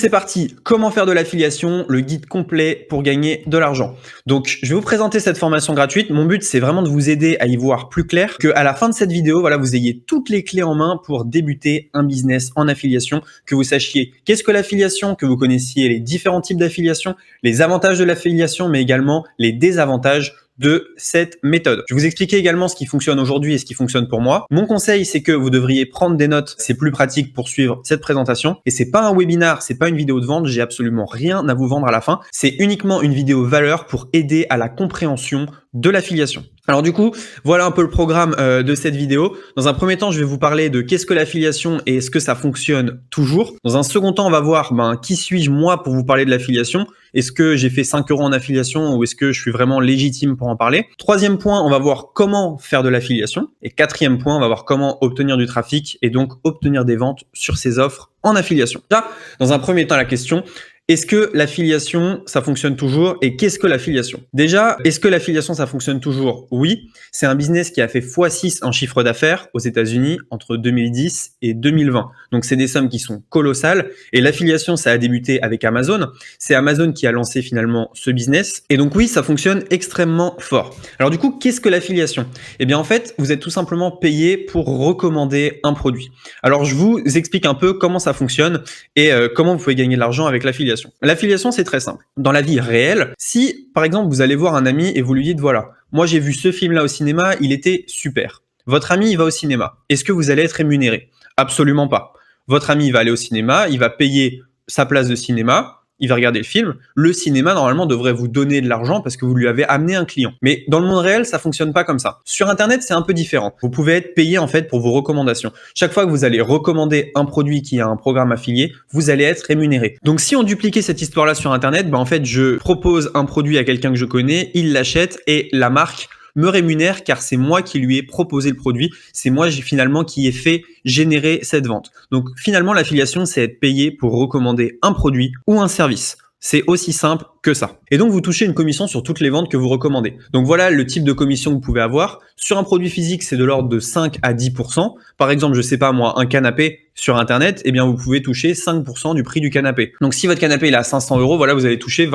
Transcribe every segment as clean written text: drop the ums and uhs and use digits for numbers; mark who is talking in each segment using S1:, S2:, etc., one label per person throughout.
S1: C'est parti, comment faire de l'affiliation, le guide complet pour gagner de l'argent. Donc, je vais vous présenter cette formation gratuite. Mon but, c'est vraiment de vous aider à y voir plus clair, qu'à la fin de cette vidéo, voilà, vous ayez toutes les clés en main pour débuter un business en affiliation, que vous sachiez qu'est-ce que l'affiliation, que vous connaissiez les différents types d'affiliation, les avantages de l'affiliation, mais également les désavantages de cette méthode. Je vais vous expliquer également ce qui fonctionne aujourd'hui et ce qui fonctionne pour moi. Mon conseil, c'est que vous devriez prendre des notes. C'est plus pratique pour suivre cette présentation. Et c'est pas un webinar, c'est pas une vidéo de vente. J'ai absolument rien à vous vendre à la fin. C'est uniquement une vidéo valeur pour aider à la compréhension de l'affiliation. Alors du coup, voilà un peu le programme de cette vidéo. Dans un premier temps, je vais vous parler de qu'est-ce que l'affiliation et est-ce que ça fonctionne toujours. Dans un second temps, on va voir qui suis-je moi pour vous parler de l'affiliation. Est-ce que j'ai fait 5 € en affiliation ou est-ce que je suis vraiment légitime pour en parler? Troisième point, on va voir comment faire de l'affiliation. Et quatrième point, on va voir comment obtenir du trafic et donc obtenir des ventes sur ces offres en affiliation. Là, dans un premier temps, la question: est-ce que l'affiliation, ça fonctionne toujours? Et qu'est-ce que l'affiliation? Déjà, est-ce que l'affiliation, ça fonctionne toujours? Oui, c'est un business qui a fait x6 en chiffre d'affaires aux États-Unis entre 2010 et 2020. Donc, c'est des sommes qui sont colossales. Et l'affiliation, ça a débuté avec Amazon. C'est Amazon qui a lancé finalement ce business. Et donc, oui, ça fonctionne extrêmement fort. Alors, du coup, qu'est-ce que l'affiliation? Eh bien, en fait, vous êtes tout simplement payé pour recommander un produit. Alors, je vous explique un peu comment ça fonctionne et comment vous pouvez gagner de l'argent avec l'affiliation. L'affiliation, c'est très simple. Dans la vie réelle, si par exemple vous allez voir un ami et vous lui dites voilà, moi j'ai vu ce film-là au cinéma, il était super. Votre ami, il va au cinéma. Est-ce que vous allez être rémunéré? Absolument pas. Votre ami, il va aller au cinéma, il va payer sa place de cinéma, il va regarder le film. Le cinéma, normalement, devrait vous donner de l'argent parce que vous lui avez amené un client. Mais dans le monde réel, ça fonctionne pas comme ça. Sur Internet, c'est un peu différent. Vous pouvez être payé en fait pour vos recommandations. Chaque fois que vous allez recommander un produit qui a un programme affilié, vous allez être rémunéré. Donc, si on dupliquait cette histoire-là sur Internet, en fait, je propose un produit à quelqu'un que je connais, il l'achète et la marque me rémunère car c'est moi qui lui ai proposé le produit, c'est moi finalement qui ai fait générer cette vente. Donc finalement, l'affiliation, c'est être payé pour recommander un produit ou un service. C'est aussi simple que ça. Et donc, vous touchez une commission sur toutes les ventes que vous recommandez. Donc, voilà le type de commission que vous pouvez avoir. Sur un produit physique, c'est de l'ordre de 5 à 10%. Par exemple, je sais pas moi, un canapé sur Internet, eh bien, vous pouvez toucher 5% du prix du canapé. Donc, si votre canapé il est à 500 €, voilà, vous allez toucher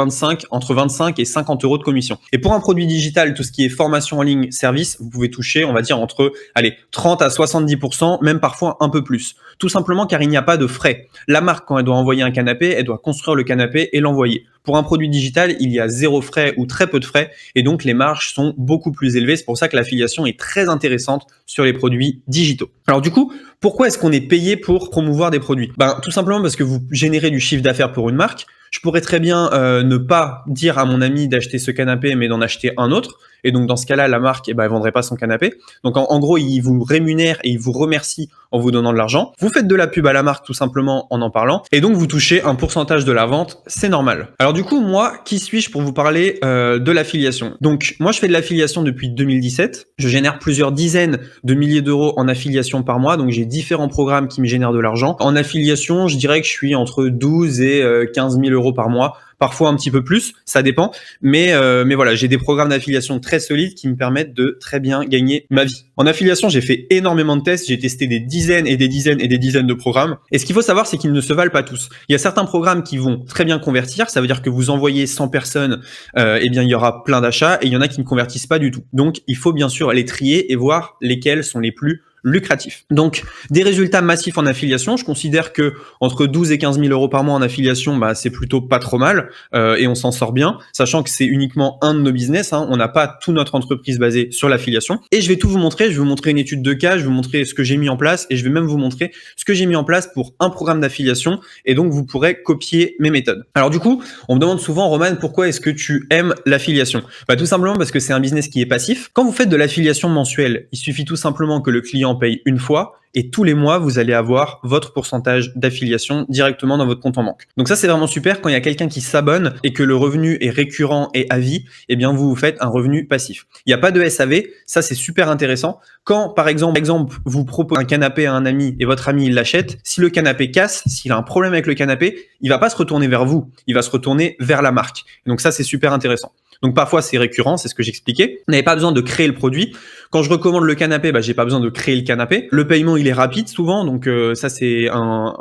S1: entre 25 et 50 € de commission. Et pour un produit digital, tout ce qui est formation en ligne, service, vous pouvez toucher, on va dire, entre 30 à 70%, même parfois un peu plus. Tout simplement car il n'y a pas de frais. La marque, quand elle doit envoyer un canapé, elle doit construire le canapé et l'envoyer. Pour un produit digital, il y a 0 frais ou très peu de frais et donc les marges sont beaucoup plus élevées. C'est pour ça que l'affiliation est très intéressante sur les produits digitaux. Alors du coup, pourquoi est-ce qu'on est payé pour promouvoir des produits? Tout simplement parce que vous générez du chiffre d'affaires pour une marque. Je pourrais très bien ne pas dire à mon ami d'acheter ce canapé, mais d'en acheter un autre. Et donc, dans ce cas-là, la marque, elle vendrait pas son canapé. Donc, en gros, il vous rémunère et il vous remercie en vous donnant de l'argent. Vous faites de la pub à la marque tout simplement en parlant. Et donc, vous touchez un pourcentage de la vente. C'est normal. Alors, du coup, moi, qui suis-je pour vous parler de l'affiliation? Donc, moi, je fais de l'affiliation depuis 2017. Je génère plusieurs dizaines de milliers d'euros en affiliation par mois. Donc, j'ai différents programmes qui me génèrent de l'argent. En affiliation, je dirais que je suis entre 12 et 15 000 € par mois. Parfois un petit peu plus, ça dépend. Mais voilà, j'ai des programmes d'affiliation très solides qui me permettent de très bien gagner ma vie. En affiliation, j'ai fait énormément de tests. J'ai testé des dizaines et des dizaines et des dizaines de programmes. Et ce qu'il faut savoir, c'est qu'ils ne se valent pas tous. Il y a certains programmes qui vont très bien convertir. Ça veut dire que vous envoyez 100 personnes, il y aura plein d'achats. Et il y en a qui ne convertissent pas du tout. Donc, il faut bien sûr les trier et voir lesquels sont les plus lucratif. Donc, des résultats massifs en affiliation. Je considère que entre 12 et 15 000 € par mois en affiliation, c'est plutôt pas trop mal et on s'en sort bien, sachant que c'est uniquement un de nos business. On n'a pas toute notre entreprise basée sur l'affiliation. Et je vais tout vous montrer. Je vais vous montrer une étude de cas, je vais vous montrer ce que j'ai mis en place et je vais même vous montrer ce que j'ai mis en place pour un programme d'affiliation. Et donc, vous pourrez copier mes méthodes. Alors du coup, on me demande souvent, Roman, pourquoi est-ce que tu aimes l'affiliation? Tout simplement parce que c'est un business qui est passif. Quand vous faites de l'affiliation mensuelle, il suffit tout simplement que le client paye une fois et tous les mois, vous allez avoir votre pourcentage d'affiliation directement dans votre compte en banque. Donc ça, c'est vraiment super quand il y a quelqu'un qui s'abonne et que le revenu est récurrent et à vie, vous faites un revenu passif. Il n'y a pas de SAV, ça c'est super intéressant. Quand, par exemple, vous proposez un canapé à un ami et votre ami il l'achète, si le canapé casse, s'il a un problème avec le canapé, il va pas se retourner vers vous, il va se retourner vers la marque. Et donc ça, c'est super intéressant. Donc parfois c'est récurrent, c'est ce que j'expliquais. Vous n'avez pas besoin de créer le produit. Quand je recommande le canapé, j'ai pas besoin de créer le canapé. Le paiement il est rapide souvent, donc ça c'est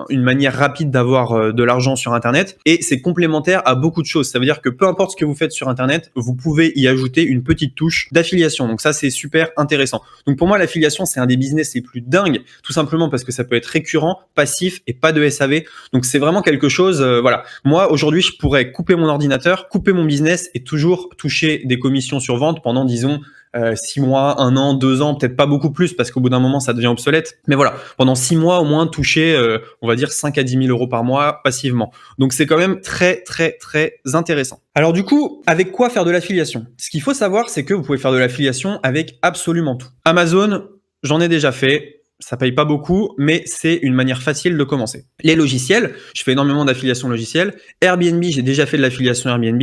S1: une manière rapide d'avoir de l'argent sur Internet, et c'est complémentaire à beaucoup de choses. Ça veut dire que peu importe ce que vous faites sur Internet, vous pouvez y ajouter une petite touche d'affiliation. Donc ça c'est super intéressant. Donc pour moi l'affiliation c'est un des business les plus dingues, tout simplement parce que ça peut être récurrent, passif et pas de SAV. Donc c'est vraiment quelque chose, voilà. Moi aujourd'hui je pourrais couper mon ordinateur, couper mon business et toujours toucher des commissions sur vente pendant disons 6 mois, 1 an, 2 ans, peut-être pas beaucoup plus parce qu'au bout d'un moment ça devient obsolète. Mais voilà, pendant 6 mois au moins toucher, on va dire 5 à 10 000 euros par mois passivement. Donc c'est quand même très très très intéressant. Alors du coup, avec quoi faire de l'affiliation? Ce qu'il faut savoir, c'est que vous pouvez faire de l'affiliation avec absolument tout. Amazon, j'en ai déjà fait. Ça paye pas beaucoup, mais c'est une manière facile de commencer. Les logiciels, je fais énormément d'affiliation logicielle. Airbnb, j'ai déjà fait de l'affiliation Airbnb.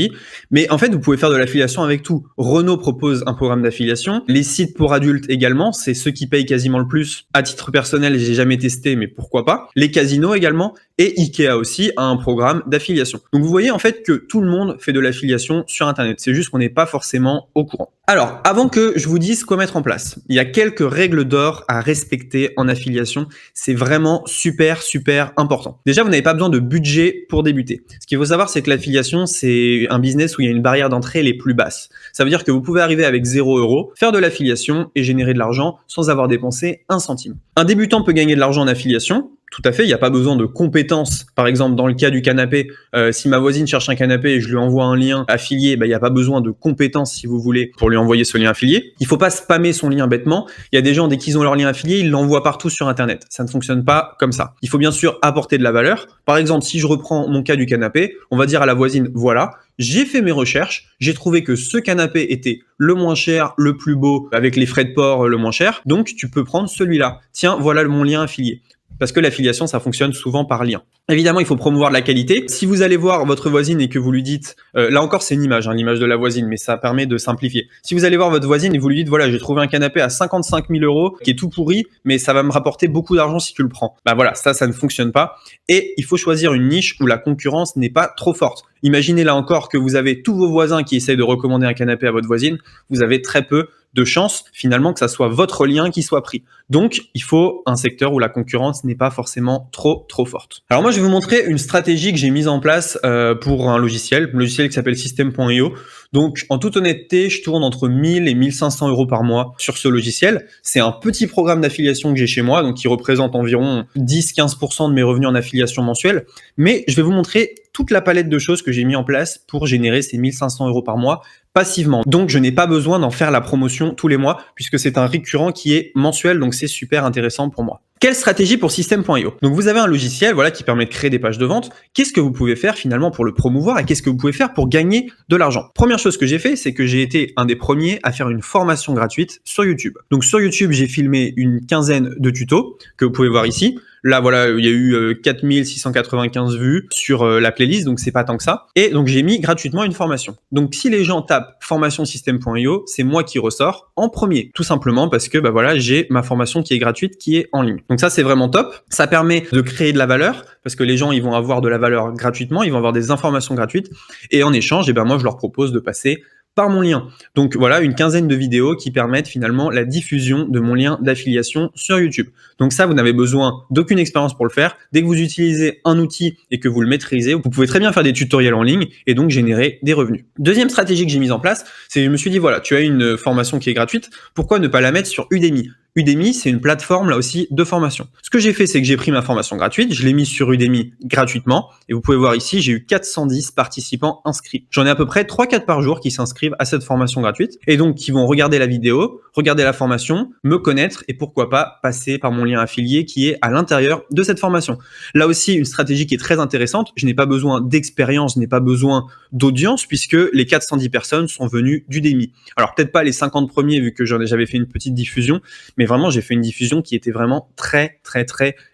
S1: Mais en fait, vous pouvez faire de l'affiliation avec tout. Renault propose un programme d'affiliation. Les sites pour adultes également, c'est ceux qui payent quasiment le plus. À titre personnel, j'ai jamais testé, mais pourquoi pas. Les casinos également. Et Ikea aussi a un programme d'affiliation. Donc vous voyez en fait que tout le monde fait de l'affiliation sur Internet. C'est juste qu'on n'est pas forcément au courant. Alors, avant que je vous dise quoi mettre en place, il y a quelques règles d'or à respecter en affiliation. C'est vraiment super, super important. Déjà, vous n'avez pas besoin de budget pour débuter. Ce qu'il faut savoir, c'est que l'affiliation, c'est un business où il y a une barrière d'entrée les plus basses. Ça veut dire que vous pouvez arriver avec 0 €, faire de l'affiliation et générer de l'argent sans avoir dépensé un centime. Un débutant peut gagner de l'argent en affiliation. Tout à fait, il n'y a pas besoin de compétences. Par exemple, dans le cas du canapé, si ma voisine cherche un canapé et je lui envoie un lien affilié, il n'y a pas besoin de compétences, si vous voulez, pour lui envoyer ce lien affilié. Il ne faut pas spammer son lien bêtement. Il y a des gens, dès qu'ils ont leur lien affilié, ils l'envoient partout sur Internet. Ça ne fonctionne pas comme ça. Il faut bien sûr apporter de la valeur. Par exemple, si je reprends mon cas du canapé, on va dire à la voisine, voilà, j'ai fait mes recherches, j'ai trouvé que ce canapé était le moins cher, le plus beau, avec les frais de port le moins cher, donc tu peux prendre celui-là. Tiens, voilà mon lien affilié. Parce que l'affiliation, ça fonctionne souvent par lien. Évidemment, il faut promouvoir de la qualité. Si vous allez voir votre voisine et que vous lui dites, là encore c'est une image, l'image de la voisine, mais ça permet de simplifier. Si vous allez voir votre voisine et vous lui dites, voilà, j'ai trouvé un canapé à 55 000 € qui est tout pourri, mais ça va me rapporter beaucoup d'argent si tu le prends. Voilà, ça ne fonctionne pas. Et il faut choisir une niche où la concurrence n'est pas trop forte. Imaginez là encore que vous avez tous vos voisins qui essayent de recommander un canapé à votre voisine, vous avez très peu de chances finalement que ça soit votre lien qui soit pris. Donc, il faut un secteur où la concurrence n'est pas forcément trop forte. Alors moi, je vais vous montrer une stratégie que j'ai mise en place pour un logiciel qui s'appelle System.io. Donc, en toute honnêteté, je tourne entre 1000 et 1500 € par mois sur ce logiciel. C'est un petit programme d'affiliation que j'ai chez moi, donc qui représente environ 10-15% de mes revenus en affiliation mensuelle. Mais je vais vous montrer toute la palette de choses que j'ai mis en place pour générer ces 1500 € par mois passivement. Donc, je n'ai pas besoin d'en faire la promotion tous les mois puisque c'est un récurrent qui est mensuel, donc c'est super intéressant pour moi. Quelle stratégie pour System.io? Donc vous avez un logiciel qui permet de créer des pages de vente. Qu'est-ce que vous pouvez faire finalement pour le promouvoir et qu'est-ce que vous pouvez faire pour gagner de l'argent? Première chose que j'ai fait, c'est que j'ai été un des premiers à faire une formation gratuite sur YouTube. Donc sur YouTube, j'ai filmé une quinzaine de tutos que vous pouvez voir ici. Là, voilà, il y a eu 4695 vues sur la playlist, donc c'est pas tant que ça. Et donc, j'ai mis gratuitement une formation. Donc, si les gens tapent formation System.io, c'est moi qui ressors en premier. Tout simplement parce que, voilà, j'ai ma formation qui est gratuite, qui est en ligne. Donc ça, c'est vraiment top. Ça permet de créer de la valeur parce que les gens, ils vont avoir de la valeur gratuitement, ils vont avoir des informations gratuites. Et en échange, moi, je leur propose de passer par mon lien. Donc voilà, une quinzaine de vidéos qui permettent finalement la diffusion de mon lien d'affiliation sur YouTube. Donc ça, vous n'avez besoin d'aucune expérience pour le faire. Dès que vous utilisez un outil et que vous le maîtrisez, vous pouvez très bien faire des tutoriels en ligne et donc générer des revenus. Deuxième stratégie que j'ai mise en place, c'est que je me suis dit, voilà, tu as une formation qui est gratuite, pourquoi ne pas la mettre sur Udemy? Udemy, c'est une plateforme là aussi de formation. Ce que j'ai fait, c'est que j'ai pris ma formation gratuite, je l'ai mise sur Udemy gratuitement et vous pouvez voir ici, j'ai eu 410 participants inscrits. J'en ai à peu près 3-4 par jour qui s'inscrivent à cette formation gratuite et donc qui vont regarder la vidéo, regarder la formation, me connaître et pourquoi pas passer par mon lien affilié qui est à l'intérieur de cette formation. Là aussi, une stratégie qui est très intéressante, je n'ai pas besoin d'expérience, je n'ai pas besoin d'audience puisque les 410 personnes sont venues d'Udemy. Alors peut-être pas les 50 premiers vu que j'avais fait une petite diffusion, mais vraiment, j'ai fait une diffusion qui était vraiment très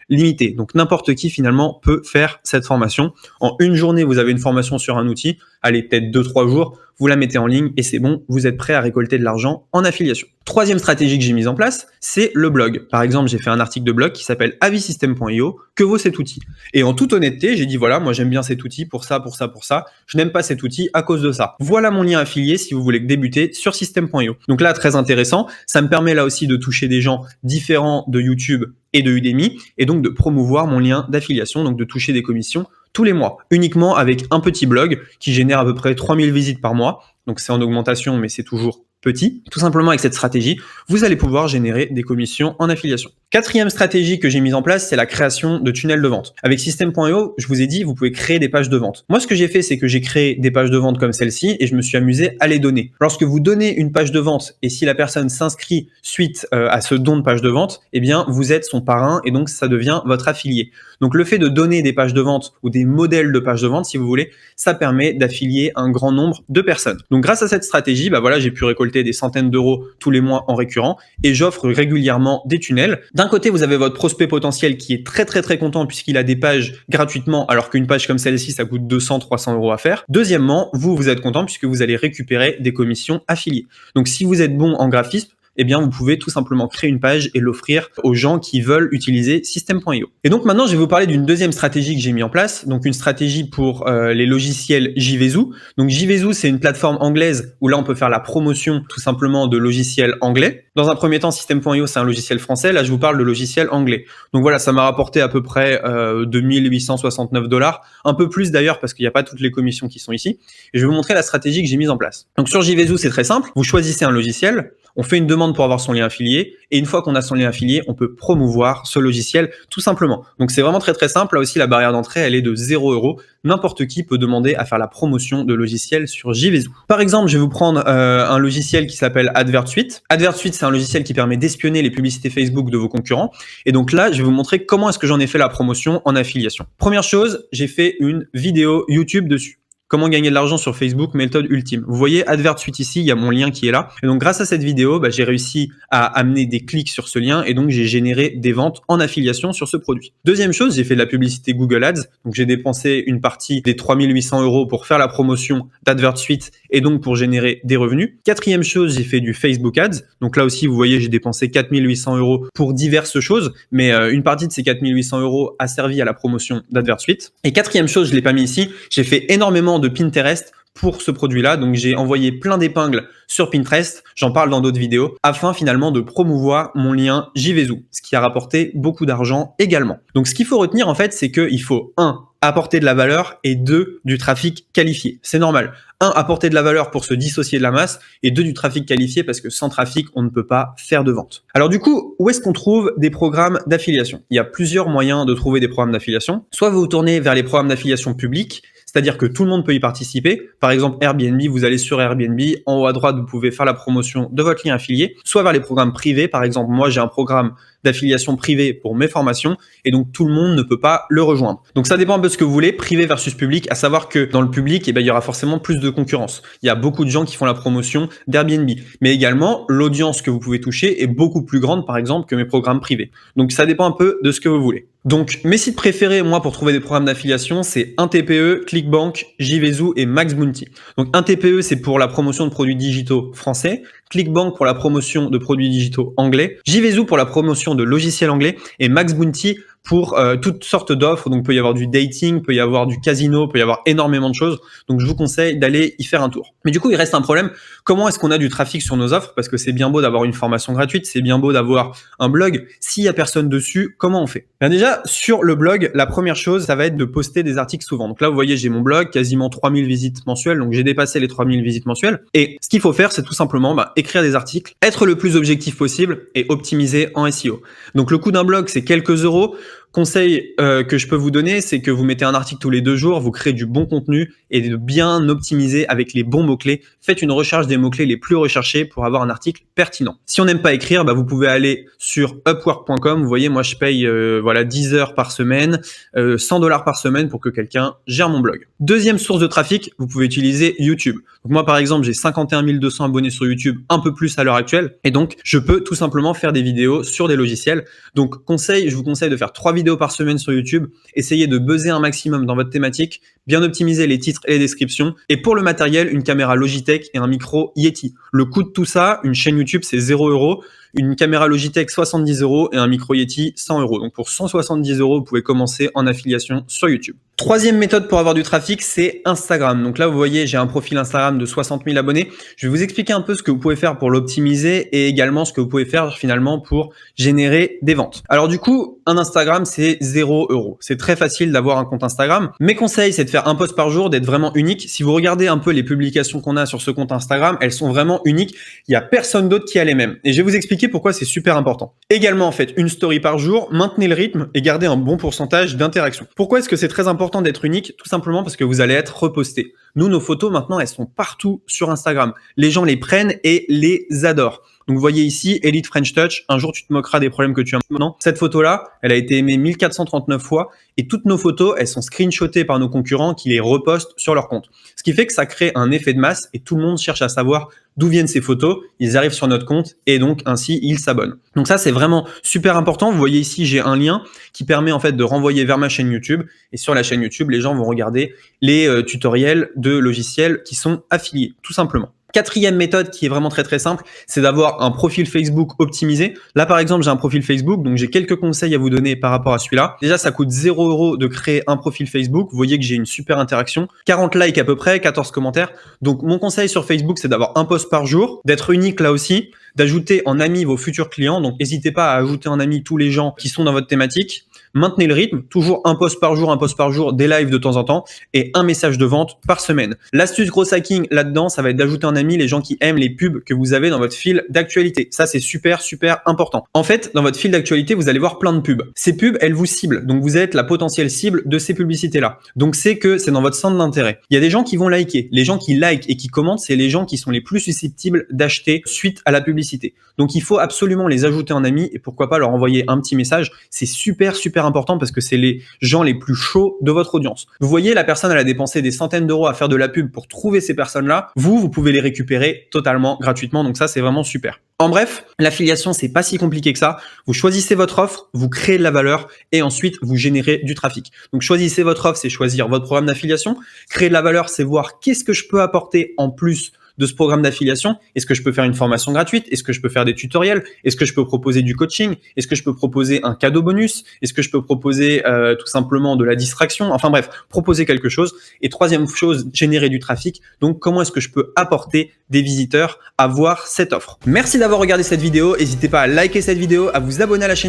S1: limité. Donc n'importe qui finalement peut faire cette formation. En une journée, vous avez une formation sur un outil, allez peut-être 2-3 jours, vous la mettez en ligne et c'est bon, vous êtes prêt à récolter de l'argent en affiliation. Troisième stratégie que j'ai mise en place, c'est le blog. Par exemple, j'ai fait un article de blog qui s'appelle avisystem.io, que vaut cet outil? Et en toute honnêteté, j'ai dit voilà, moi j'aime bien cet outil pour ça, pour ça, pour ça. Je n'aime pas cet outil à cause de ça. Voilà mon lien affilié si vous voulez débuter sur system.io. Donc là, très intéressant. Ça me permet là aussi de toucher des gens différents de YouTube et de Udemy et donc de promouvoir mon lien d'affiliation, donc de toucher des commissions tous les mois, uniquement avec un petit blog qui génère à peu près 3000 visites par mois. Donc c'est en augmentation, mais c'est toujours petit. Tout simplement avec cette stratégie, vous allez pouvoir générer des commissions en affiliation. Quatrième stratégie que j'ai mise en place, c'est la création de tunnels de vente. Avec System.io, je vous ai dit, vous pouvez créer des pages de vente. Moi, ce que j'ai fait, c'est que j'ai créé des pages de vente comme celle-ci et je me suis amusé à les donner. Lorsque vous donnez une page de vente et si la personne s'inscrit suite à ce don de page de vente, eh bien, vous êtes son parrain et donc ça devient votre affilié. Donc, le fait de donner des pages de vente ou des modèles de pages de vente, si vous voulez, ça permet d'affilier un grand nombre de personnes. Donc, grâce à cette stratégie, voilà, j'ai pu récolter des centaines d'euros tous les mois en récurrent et j'offre régulièrement des tunnels. D'un côté, vous avez votre prospect potentiel qui est très content puisqu'il a des pages gratuitement alors qu'une page comme celle-ci, ça coûte 200-300 euros à faire. Deuxièmement, vous êtes content puisque vous allez récupérer des commissions affiliées. Donc, si vous êtes bon en graphisme, eh bien, vous pouvez tout simplement créer une page et l'offrir aux gens qui veulent utiliser System.io. Et donc maintenant, je vais vous parler d'une deuxième stratégie que j'ai mis en place, donc une stratégie pour les logiciels JVZoo. Donc JVZoo, c'est une plateforme anglaise où là, on peut faire la promotion tout simplement de logiciels anglais. Dans un premier temps, System.io, c'est un logiciel français. Là, je vous parle de logiciel anglais. Donc voilà, ça m'a rapporté à peu près 2869 $, un peu plus d'ailleurs parce qu'il n'y a pas toutes les commissions qui sont ici. Et je vais vous montrer la stratégie que j'ai mise en place. Donc sur JVZoo, c'est très simple. Vous choisissez un logiciel. On fait une demande pour avoir son lien affilié et une fois qu'on a son lien affilié, on peut promouvoir ce logiciel tout simplement. Donc c'est vraiment très simple. Là aussi, la barrière d'entrée, elle est de 0 €. N'importe qui peut demander à faire la promotion de logiciels sur JVZoo. Par exemple, je vais vous prendre un logiciel qui s'appelle AdvertSuite. AdvertSuite, c'est un logiciel qui permet d'espionner les publicités Facebook de vos concurrents. Et donc là, je vais vous montrer comment est-ce que j'en ai fait la promotion en affiliation. Première chose, j'ai fait une vidéo YouTube dessus. Comment gagner de l'argent sur Facebook, méthode ultime. Vous voyez AdvertSuite ici, il y a mon lien qui est là. Et donc grâce à cette vidéo, j'ai réussi à amener des clics sur ce lien et donc j'ai généré des ventes en affiliation sur ce produit. Deuxième chose, j'ai fait de la publicité Google Ads. Donc j'ai dépensé une partie des 3800 € pour faire la promotion d'AdvertSuite et donc pour générer des revenus. Quatrième chose, j'ai fait du Facebook Ads. Donc là aussi, vous voyez, j'ai dépensé 4800 € pour diverses choses, mais une partie de ces 4800 € a servi à la promotion d'AdvertSuite. Et quatrième chose, je l'ai pas mis ici, j'ai fait énormément de Pinterest pour ce produit-là. Donc, j'ai envoyé plein d'épingles sur Pinterest, j'en parle dans d'autres vidéos, afin finalement de promouvoir mon lien JVZoo, ce qui a rapporté beaucoup d'argent également. Donc, ce qu'il faut retenir en fait, c'est qu'il faut 1. Apporter de la valeur et 2. Du trafic qualifié. C'est normal. 1. Apporter de la valeur pour se dissocier de la masse et 2. Du trafic qualifié parce que sans trafic, on ne peut pas faire de vente. Alors du coup, où est-ce qu'on trouve des programmes d'affiliation? Il y a plusieurs moyens de trouver des programmes d'affiliation. Soit vous vous tournez vers les programmes d'affiliation publics, c'est-à-dire que tout le monde peut y participer. Par exemple, Airbnb, vous allez sur Airbnb, en haut à droite, vous pouvez faire la promotion de votre lien affilié, soit vers les programmes privés. Par exemple, moi, j'ai un programme d'affiliation privée pour mes formations et donc tout le monde ne peut pas le rejoindre. Donc ça dépend un peu de ce que vous voulez, privé versus public, à savoir que dans le public, il y aura forcément plus de concurrence. Il y a beaucoup de gens qui font la promotion d'Airbnb, mais également l'audience que vous pouvez toucher est beaucoup plus grande, par exemple, que mes programmes privés. Donc ça dépend un peu de ce que vous voulez. Donc mes sites préférés, moi, pour trouver des programmes d'affiliation, c'est 1TPE, ClickBank, JVZoo et MaxBounty. Donc 1TPE, c'est pour la promotion de produits digitaux français, ClickBank pour la promotion de produits digitaux anglais, JVZoo pour la promotion de logiciels anglais et MaxBounty pour toutes sortes d'offres. Donc, il peut y avoir du dating, peut y avoir du casino, peut y avoir énormément de choses. Donc, je vous conseille d'aller y faire un tour. Mais du coup, il reste un problème. Comment est-ce qu'on a du trafic sur nos offres? Parce que c'est bien beau d'avoir une formation gratuite, c'est bien beau d'avoir un blog. S'il y a personne dessus, comment on fait? Bien déjà, sur le blog, la première chose, ça va être de poster des articles souvent. Donc là, vous voyez, j'ai mon blog, quasiment 3000 visites mensuelles. Donc, j'ai dépassé les 3000 visites mensuelles. Et ce qu'il faut faire, c'est tout simplement écrire des articles, être le plus objectif possible et optimiser en SEO. Donc, le coût d'un blog, c'est quelques euros. Conseil que je peux vous donner, c'est que vous mettez un article tous les 2 jours, vous créez du bon contenu et de bien optimiser avec les bons mots-clés. Faites une recherche des mots-clés les plus recherchés pour avoir un article pertinent. Si on n'aime pas écrire, vous pouvez aller sur upwork.com. Vous voyez, moi je paye 10 heures par semaine, 100 $ par semaine pour que quelqu'un gère mon blog. Deuxième source de trafic, vous pouvez utiliser YouTube. Donc moi par exemple, j'ai 51 200 abonnés sur YouTube, un peu plus à l'heure actuelle. Et donc, je peux tout simplement faire des vidéos sur des logiciels. Donc je vous conseille de faire 3 vidéos par semaine sur YouTube, essayez de buzzer un maximum dans votre thématique, bien optimiser les titres et les descriptions. Et pour le matériel, une caméra Logitech et un micro Yeti. Le coût de tout ça, une chaîne YouTube, c'est 0 €. Une caméra Logitech 70 € et un micro Yeti 100 €. Donc pour 170 €, vous pouvez commencer en affiliation sur YouTube. Troisième méthode pour avoir du trafic, c'est Instagram. Donc là, vous voyez, j'ai un profil Instagram de 60 000 abonnés. Je vais vous expliquer un peu ce que vous pouvez faire pour l'optimiser et également ce que vous pouvez faire finalement pour générer des ventes. Alors du coup, un Instagram, c'est 0 €. C'est très facile d'avoir un compte Instagram. Mes conseils, c'est de faire un post par jour, d'être vraiment unique. Si vous regardez un peu les publications qu'on a sur ce compte Instagram, elles sont vraiment uniques. Il n'y a personne d'autre qui a les mêmes. Et je vais vous expliquer pourquoi c'est super important. Également, en fait, une story par jour, maintenez le rythme et gardez un bon pourcentage d'interaction. Pourquoi est-ce que c'est très important d'être unique? Tout simplement parce que vous allez être reposté. Nous, nos photos, maintenant, elles sont partout sur Instagram. Les gens les prennent et les adorent. Donc, vous voyez ici, Elite French Touch. Un jour, tu te moqueras des problèmes que tu as maintenant. Cette photo-là, elle a été aimée 1439 fois et toutes nos photos, elles sont screenshotées par nos concurrents qui les repostent sur leur compte. Ce qui fait que ça crée un effet de masse et tout le monde cherche à savoir d'où viennent ces photos. Ils arrivent sur notre compte et donc ainsi, ils s'abonnent. Donc ça, c'est vraiment super important. Vous voyez ici, j'ai un lien qui permet en fait de renvoyer vers ma chaîne YouTube. Et sur la chaîne YouTube, les gens vont regarder les tutoriels de logiciels qui sont affiliés, tout simplement. Quatrième méthode qui est vraiment très simple, c'est d'avoir un profil Facebook optimisé. Là, par exemple, j'ai un profil Facebook, donc j'ai quelques conseils à vous donner par rapport à celui-là. Déjà, ça coûte 0 € de créer un profil Facebook. Vous voyez que j'ai une super interaction. 40 likes à peu près, 14 commentaires. Donc, mon conseil sur Facebook, c'est d'avoir un post par jour, d'être unique là aussi, d'ajouter en ami vos futurs clients. Donc, n'hésitez pas à ajouter en ami tous les gens qui sont dans votre thématique. Maintenez le rythme, toujours un post par jour, des lives de temps en temps et un message de vente par semaine. L'astuce gros hacking là-dedans, ça va être d'ajouter en ami les gens qui aiment les pubs que vous avez dans votre fil d'actualité. Ça, c'est super important. En fait, dans votre fil d'actualité, vous allez voir plein de pubs. Ces pubs, elles vous ciblent. Donc, vous êtes la potentielle cible de ces publicités-là. Donc, c'est dans votre centre d'intérêt. Il y a des gens qui vont liker. Les gens qui likent et qui commentent, c'est les gens qui sont les plus susceptibles d'acheter suite à la publicité. Donc, il faut absolument les ajouter en ami et pourquoi pas leur envoyer un petit message. C'est super important parce que c'est les gens les plus chauds de votre audience. Vous voyez, la personne, elle a dépensé des centaines d'euros à faire de la pub pour trouver ces personnes-là. Vous pouvez les récupérer totalement gratuitement. Donc ça, c'est vraiment super. En bref, l'affiliation, c'est pas si compliqué que ça. Vous choisissez votre offre, vous créez de la valeur et ensuite vous générez du trafic. Donc choisissez votre offre, c'est choisir votre programme d'affiliation. Créer de la valeur, c'est voir qu'est-ce que je peux apporter en plus de ce programme d'affiliation. Est-ce que je peux faire une formation gratuite? Est-ce que je peux faire des tutoriels? Est-ce que je peux proposer du coaching? Est-ce que je peux proposer un cadeau bonus? Est-ce que je peux proposer tout simplement de la distraction? Enfin bref, proposer quelque chose. Et troisième chose, générer du trafic. Donc comment est-ce que je peux apporter des visiteurs à voir cette offre? Merci d'avoir regardé cette vidéo. N'hésitez pas à liker cette vidéo, à vous abonner à la chaîne